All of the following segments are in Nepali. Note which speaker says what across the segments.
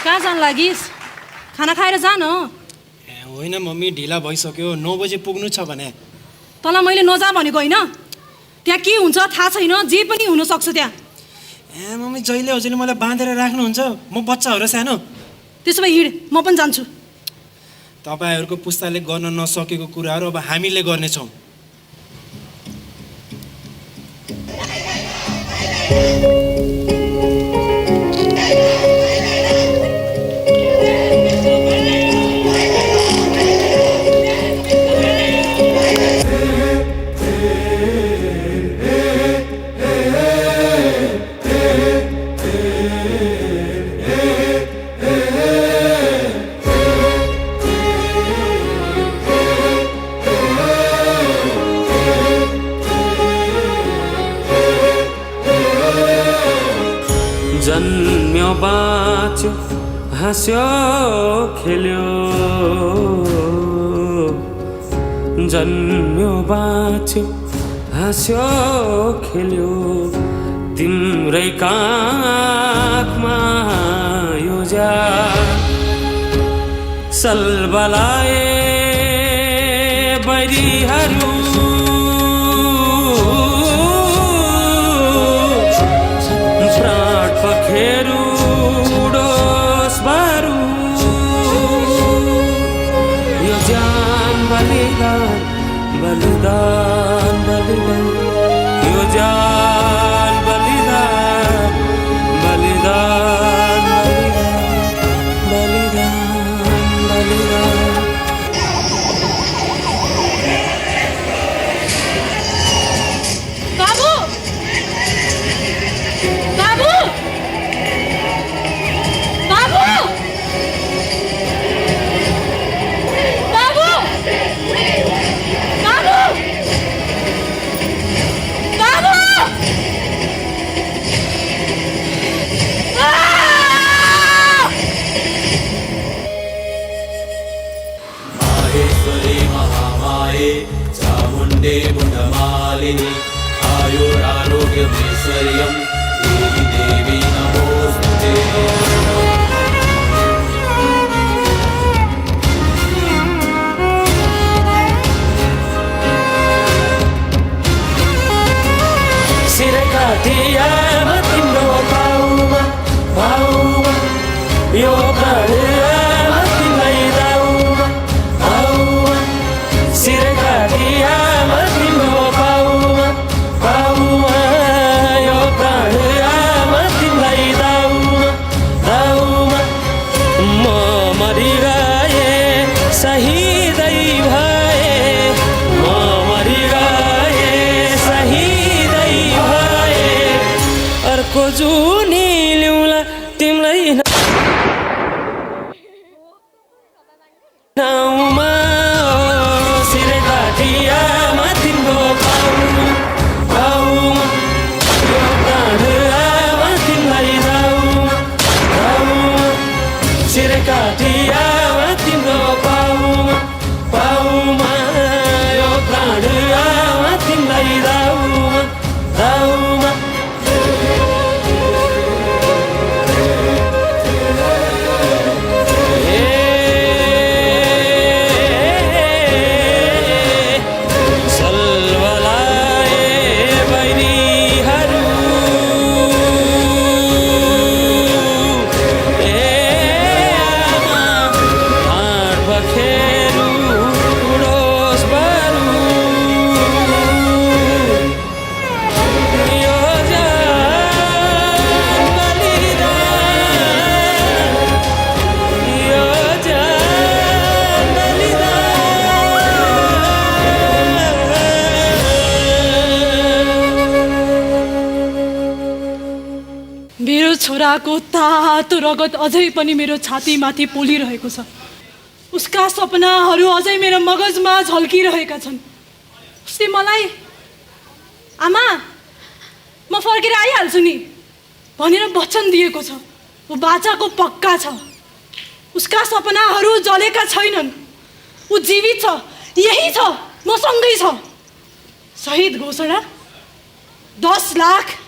Speaker 1: कहाँ जान लागिस्? खाना खाएर जा न।
Speaker 2: होइन मम्मी, ढिला भइसक्यो। 9 बजे पुग्नु छ भने।
Speaker 1: तँलाई मैले नजा भनेको होइन? त्यहाँ के हुन्छ थाहा छैन, जे पनि हुनसक्छ त्यहाँ।
Speaker 2: मम्मी, जहिले हजुरले मलाई बाँधेर राख्नुहुन्छ? म बच्चा हो र सानो?
Speaker 1: त्यसो भए हिँड, म पनि जान्छु।
Speaker 2: तपाईँहरूको पुस्ताले गर्न नसकेको कुराहरू अब हामीले गर्नेछौँ।
Speaker 3: जन्म्यो बाँच्यो हाँस्यो खेल्यो, जन्म्यो बाँच्यो हाँस्यो खेल्यो, तिम्रै काखमा यो सल्बलाए बैरीहरू, प्राण पखेरु डोस बारू, यो जान बलिदान बलिदान बलिदान, यो जान बलिदान बलिदान बलिदान बलिदान।
Speaker 1: बाबु, बाबु, बाबु, बाबु, बाबु, बाबु,
Speaker 4: माहेश्वरी महामाये चामुण्डे मुण्डमालिनी आयुरारोग्यमैश्वर्यं देवी देवी नमोस्तुते।
Speaker 3: सिरकाटिया तिम्रो पाउमा पाउमा, यो प्राणमा तिमीलाई दाउमा पाउमा, सिरकाटिया तिम्रो पाउमा पाउमा, यो प्राणमा तिमीलाई दाउमा दाउमा। म मरिगए शहीदै भए, म मरिगए शहीदै भए, अर्को जुनी ल्याउला तिमीलाई नाउँमा। सिरकाटियामा तिम्रो पाउमा पाउमा, यो प्राणमा तिमीलाई दाउमा दाउमा, सिरकाटियामा तिम्रो पाउमा पाउमा, यो प्राणमा तिमीलाई दाउमा दाउमा। सल्बलाए बैरीहरू, आमा प्राण पखेरु डोस बारू, यो जान बलिदान, यो जान बलिदान।
Speaker 1: मेरो छोराको तातो रगत अझै पनि मेरो छातीमाथि पोलिरहेको छ। उसका सपनाहरू अझै मेरो मगजमा झल्किरहेका छन्। उसले मलाई आमा म फर्केर आइहाल्छु नि भनेर वचन दिएको छ। ऊ बाचाको पक्का छ। उसका सपनाहरू जलेका छैनन्। ऊ जीवित छ, यही छ, मसँगै छ। शहीद घोषणा 10 लाख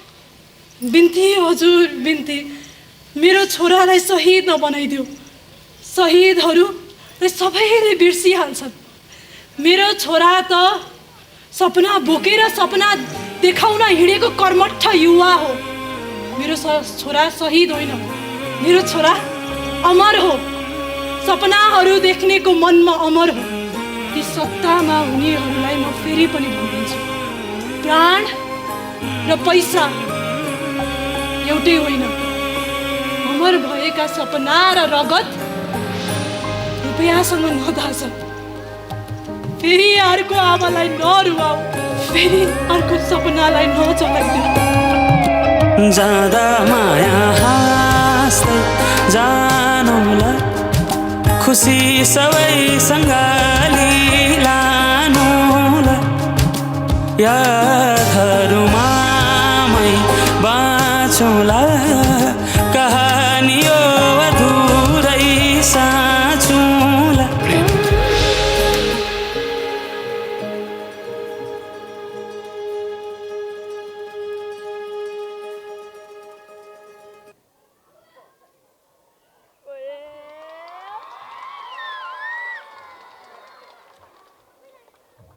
Speaker 1: बिन्ती हजुर बिन्ती, मेरो छोरालाई शहीद नबनाइदियो। शहीदहरू सबैले बिर्सिहाल्छन्। मेरो छोरा त सपना बोकेर सपना देखाउन हिँडेको कर्मठ युवा हो। मेरो छोरा शहीद होइन, मेरो छोरा अमर हो। सपनाहरू देख्नेको मनमा अमर हो। ती सत्तामा हुनेहरूलाई म फेरि पनि भनिदिन्छु, प्राण र पैसा एउटै होइन। अमर भएका सपना र रगत रुपियाँसँग नदाछ। फेरि अर्को आमालाई नरुवाऊ, फेरि अर्को सपनालाई नचलाइदिऊ।
Speaker 3: जाँदा माया हाँस्दै जानुला, खुसी सबैसँग लानुला, यादहरूमा मै बाँचौँला,